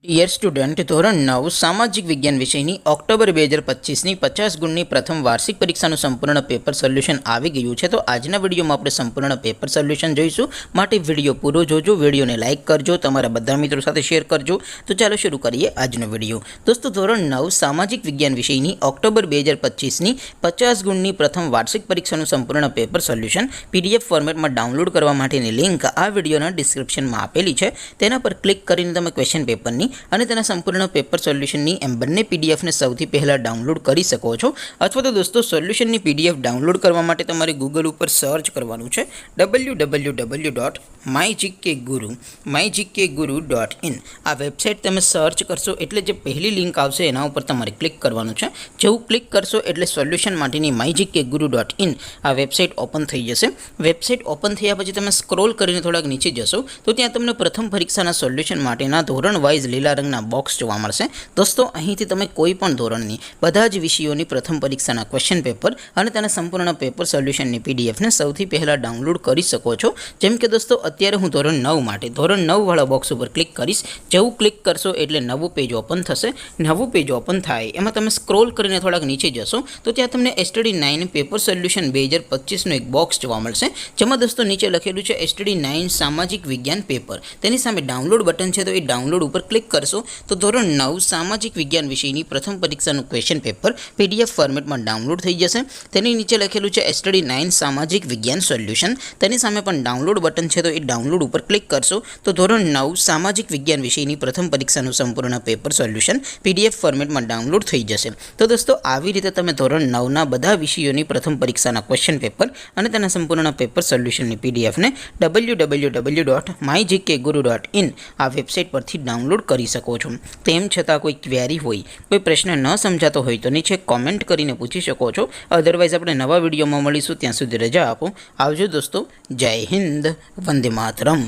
Dear student, ધોરણ 9 સામાજિક વિજ્ઞાન વિષયની ઓક્ટોબર 2025ની 50 ગુણની પ્રથમ વાર્ષિક પરીક્ષાનું સંપૂર્ણ પેપર સોલ્યુશન આવી ગયું છે. તો આજના વિડીયોમાં આપણે સંપૂર્ણ પેપર સોલ્યુશન જોઈશું. માટે વિડીયો પૂરો જોજો, વિડીયોને લાઇક કરજો, તમારા બધા મિત્રો સાથે શેર કરજો. તો ચાલો શરૂ કરીએ આજનો વિડીયો. દોસ્તો, ધોરણ 9 સામાજિક વિજ્ઞાન વિષયની ઓક્ટોબર 2025ની 50 ગુણની પ્રથમ વાર્ષિક પરીક્ષાનું સંપૂર્ણ પેપર સોલ્યુશન PDF ફોર્મેટમાં ડાઉનલોડ કરવા માટેની લિંક આ વિડીયોના ડિસ્ક્રિપ્શનમાં આપેલી છે. તેના પર ક્લિક કરીને તમે ક્વેશ્ચન પેપરની અને તેના સંપૂર્ણ પેપર સોલ્યુશનની એમ બંને પીડીએફને સૌથી પહેલાં ડાઉનલોડ કરી શકો છો. અથવા તો દોસ્તો, સોલ્યુશનની PDF ડાઉનલોડ કરવા માટે તમારે ગૂગલ ઉપર સર્ચ કરવાનું છે www.mygkguru.in. આ વેબસાઇટ તમે સર્ચ કરશો એટલે જે પહેલી લિંક આવશે એના ઉપર તમારે ક્લિક કરવાનું છે. જેવું ક્લિક કરશો એટલે સોલ્યુશન માટેની mygkguru.in આ વેબસાઇટ ઓપન થઈ જશે. વેબસાઇટ ઓપન થયા પછી તમે સ્ક્રોલ કરીને થોડાક નીચે જશો તો ત્યાં તમને પ્રથમ પરીક્ષાના સોલ્યુશન માટેના ધોરણ વાઇઝ લીલા રંગના બોક્સ જોવા મળશે. દોસ્તો, અહીંથી તમે કોઈ પણ ધોરણની બધા જ વિષયોની પ્રથમ પરીક્ષાના ક્વેશ્ચન પેપર અને તેના સંપૂર્ણ પેપર સોલ્યુશનની પીડીએફને સૌથી પહેલાં ડાઉનલોડ કરી શકો છો. જેમ કે દોસ્તો, અત્યારે હું ધોરણ 9 માટે ધોરણ 9 વાળા બોક્સ ઉપર ક્લિક કરીશ. જેવું ક્લિક કરશો એટલે નવું પેજ ઓપન થશે. નવું પેજ ઓપન થાય એમાં તમે સ્ક્રોલ કરીને થોડાક નીચે જશો તો ત્યાં તમને STD9 પેપર સોલ્યુશન 2025નું એક બોક્સ જોવા મળશે. જેમાં દોસ્તો નીચે લખેલું છે STD9 સામાજિક વિજ્ઞાન પેપર. તેની સામે ડાઉનલોડ બટન છે, તો એ ડાઉનલોડ ઉપર ક્લિક કરશો તો ધોરણ 9 સામાજિક વિજ્ઞાન વિષયની પ્રથમ પરીક્ષાનું ક્વેશ્ચન પેપર PDF ફોર્મેટમાં ડાઉનલોડ થઈ જશે. તેની નીચે લખેલું છે STD9 સામાજિક વિજ્ઞાન સોલ્યુશન. તેની સામે પણ ડાઉનલોડ બટન છે, તો એ ડાઉનલોડ ઉપર ક્લિક કરશો તો ધોરણ 9 સામાજિક વિજ્ઞાન વિષયની પ્રથમ પરીક્ષાનું સંપૂર્ણ પેપર સોલ્યુશન PDF ફોર્મેટમાં ડાઉનલોડ થઈ જશે. તો દોસ્તો, આવી રીતે તમે ધોરણ 9ના બધા વિષયોની પ્રથમ પરીક્ષાના ક્વેશ્ચન પેપર અને તેના સંપૂર્ણ પેપર સોલ્યુશનની પીડીએફને www.mygkguru.in આ વેબસાઇટ પરથી ડાઉનલોડ કરી શકો છો. તેમ છતાં કોઈ ક્વેરી હોય, કોઈ પ્રશ્ન ન સમજાતો હોય તો નીચે કોમેન્ટ કરીને પૂછી શકો છો. અધરવાઇઝ આપણે નવા વિડીયોમાં મળીશું. ત્યાં સુધી રજા આપો. આવજો દોસ્તો. જય હિન્દ. વંદે માતરમ.